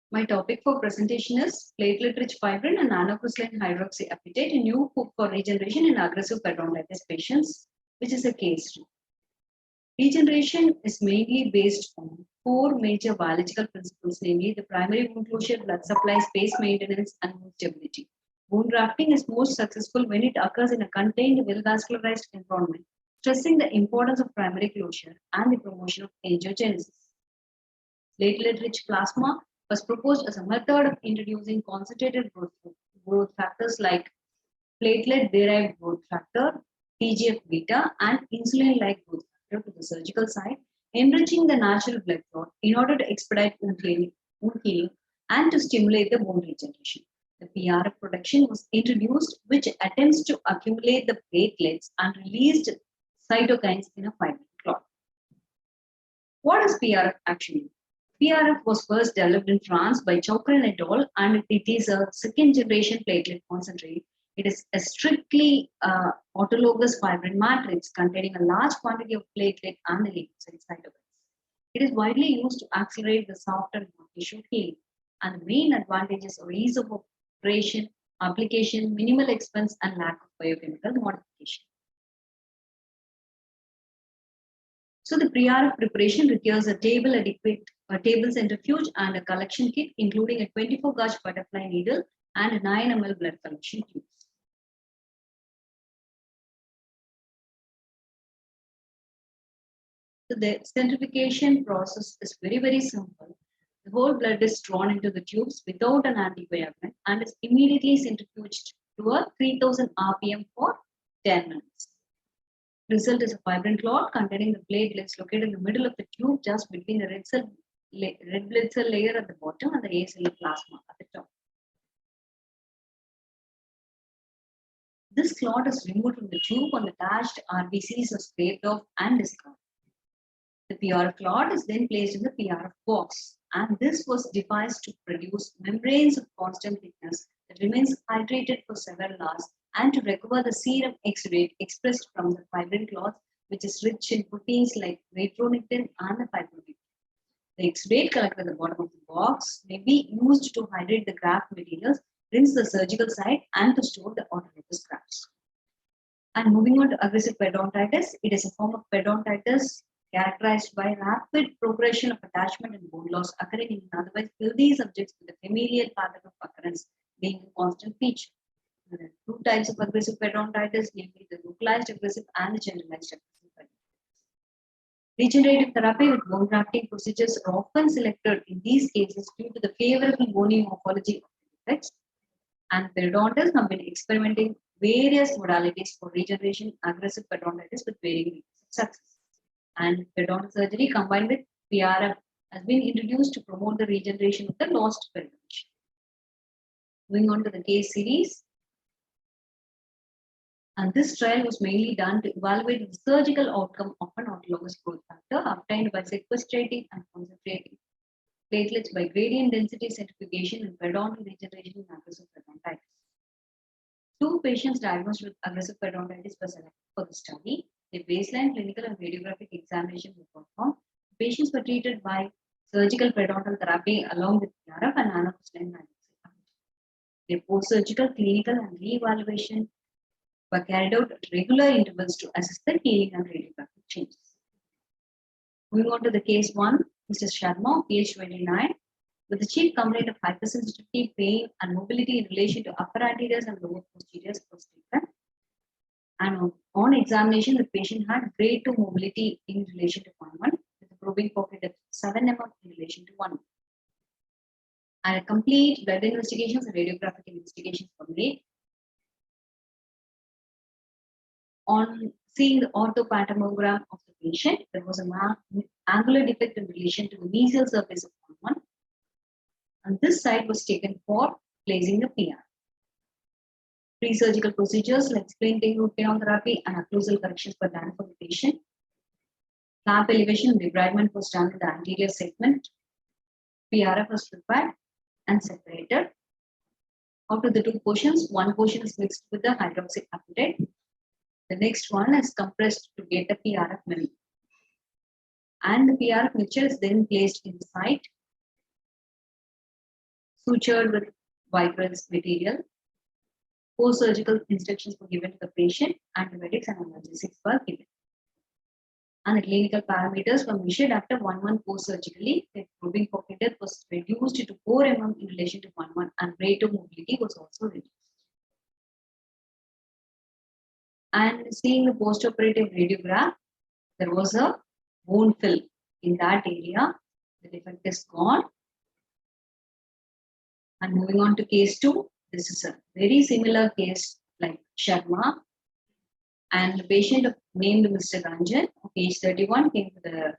My topic for presentation is platelet-rich fibrin and nanocrystalline hydroxyapatite, a new hope for regeneration in aggressive periodontitis patients, which is a case study. Regeneration is mainly based on four major biological principles, namely the primary wound closure, blood supply, space maintenance, and wound stability. Wound grafting is most successful when it occurs in a contained, well-vascularized environment, stressing the importance of primary closure and the promotion of angiogenesis. Platelet-rich plasma was proposed as a method of introducing concentrated growth factors like platelet-derived growth factor, TGF-beta, and insulin-like growth factor to the surgical site, enriching the natural blood flow in order to expedite wound healing and to stimulate the bone regeneration. The PRF production was introduced, which attempts to accumulate the platelets and released cytokines in a fibrin clot. What is PRF actually? PRF was first developed in France by Chokran et al., and it is a second generation platelet concentrate. It is a strictly autologous fibrin matrix containing a large quantity of platelet and the leukocyte cytokines. It is widely used to accelerate the soft and hard tissue healing, and the main advantages are ease of operation, application, minimal expense, and lack of biochemical modification. So the pre-RF preparation requires a table centrifuge and a collection kit, including a 24-gauge butterfly needle and a 9 ml blood collection tubes. So the centrifugation process is very simple. The whole blood is drawn into the tubes without an anticoagulant and is immediately centrifuged to a 3000 rpm for 10 minutes. Result is a fibrin clot containing the platelets located in the middle of the tube, just between the red blood cell layer at the bottom and the acellular plasma at the top. This clot is removed from the tube and attached RBCs are scraped off and discarded. The PRF clot is then placed in the PRF box, and this was devised to produce membranes of constant thickness that remains hydrated for several hours and to recover the serum exudate expressed from the fibrin clots, which is rich in proteins like vetronectin and the fibronectin. The exudate collected at the bottom of the box may be used to hydrate the graft materials, rinse the surgical site, and to store the autologous grafts. And moving on to aggressive periodontitis, it is a form of periodontitis characterized by rapid progression of attachment and bone loss occurring in otherwise healthy subjects with a familial pattern of occurrence being a constant feature. There are two types of aggressive periodontitis, namely the localized aggressive and the generalized aggressive periodontitis. Regenerative therapy with bone grafting procedures are often selected in these cases due to the favorable bony morphology of the defects, and periodontists have been experimenting various modalities for regeneration aggressive periodontitis with varying degrees of success. And periodontal surgery combined with PRF has been introduced to promote the regeneration of the lost periodontia. Moving on to the case series. And this trial was mainly done to evaluate the surgical outcome of an autologous growth factor obtained by sequestrating and concentrating platelets by gradient density centrifugation and periodontal regeneration in aggressive periodontitis. Two patients diagnosed with aggressive periodontitis were selected for the study. The baseline clinical and radiographic examination were performed. Patients were treated by surgical periodontal therapy along with PRF and nanocrystalline hydroxyapatite. The post-surgical clinical and re-evaluation were carried out at regular intervals to assess the healing and radiographic changes. Moving on to the case 1, Mr. Sharma, PH 29, with the chief complaint of hypersensitivity, pain, and mobility in relation to upper anteriors and lower posteriors was taken. And on examination, the patient had grade 2 mobility in relation to 1 with a probing pocket depth 7 mm in relation to 1. And a complete blood investigations and radiographic investigations were made. On seeing the orthopantograph of the patient, there was an angular defect in relation to the mesial surface of 1, and this site was taken for placing the PR. Pre-surgical procedures like splint root canal therapy and occlusal corrections were done for the patient. Clamp elevation and debridement was done in the anterior segment. PRF was prepared and separated. Out of the two portions, one portion is mixed with the hydroxyapatite. The next one is compressed to get the PRF milk. And the PRF mixture is then placed in the site. sutured with vicarious material. Post-surgical instructions were given to the patient, antibiotics and analgesics were given. And the clinical parameters were measured after 1 month post-surgically. The probing pocket depth was reduced to 4 mm in relation to 1 month, and rate of mobility was also reduced. And seeing the post-operative radiograph, there was a bone fill in that area. The defect is gone. And moving on to case 2, this is a very similar case like Sharma. And the patient named Mr. Ranjan, age 31, came to the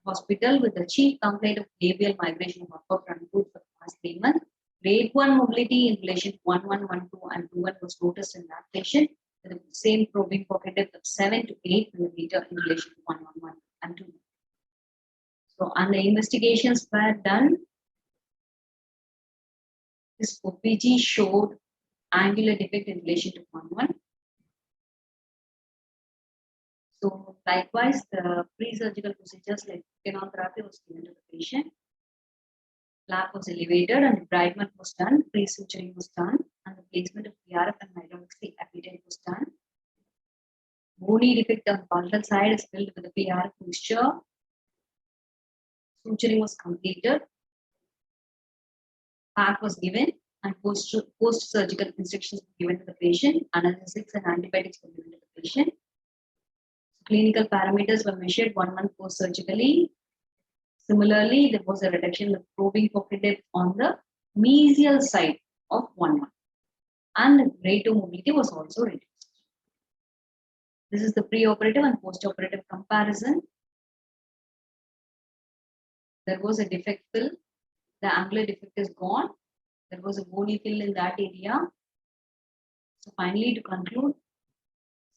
hospital with the chief complaint of labial migration of upper front foot for the past 3 months. Grade 1 mobility in relation to 1112 and 21 was noticed in that patient with the same probing pocket depth of 7 to 8 millimeter in relation to 111 and 2. So, and the investigations were done. This OPG showed angular defect in relation to 11. So, likewise, the pre-surgical procedures like chemotherapy was given to the patient. Flap was elevated and debridement was done. Pre-suturing was done, and the placement of PRF and hydroxyapatite was done. Bony defect on the frontal side is filled with the PRF mixture. Suturing was completed. Pack was given, and post-surgical instructions were given to the patient. Analgesics and antibiotics were given to the patient. Clinical parameters were measured 1 month post-surgically. Similarly, there was a reduction of probing pocket depth on the mesial side of 1 month. And the rate of mobility was also reduced. This is the pre-operative and post-operative comparison. There was a defect fill. The angular defect is gone. There was a bony fill in that area. So finally, to conclude,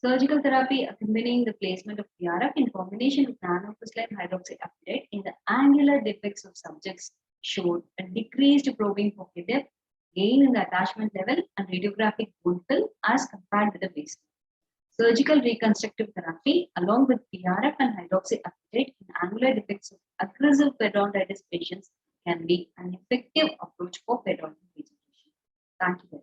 surgical therapy accompanying the placement of PRF in combination with nanocrystalline hydroxyapatite in the angular defects of subjects showed a decreased probing pocket depth, gain in the attachment level, and radiographic bone fill as compared with the baseline. Surgical reconstructive therapy along with PRF and hydroxyapatite in angular defects of aggressive periodontitis patients can be an effective approach for periodontal regeneration. Thank you.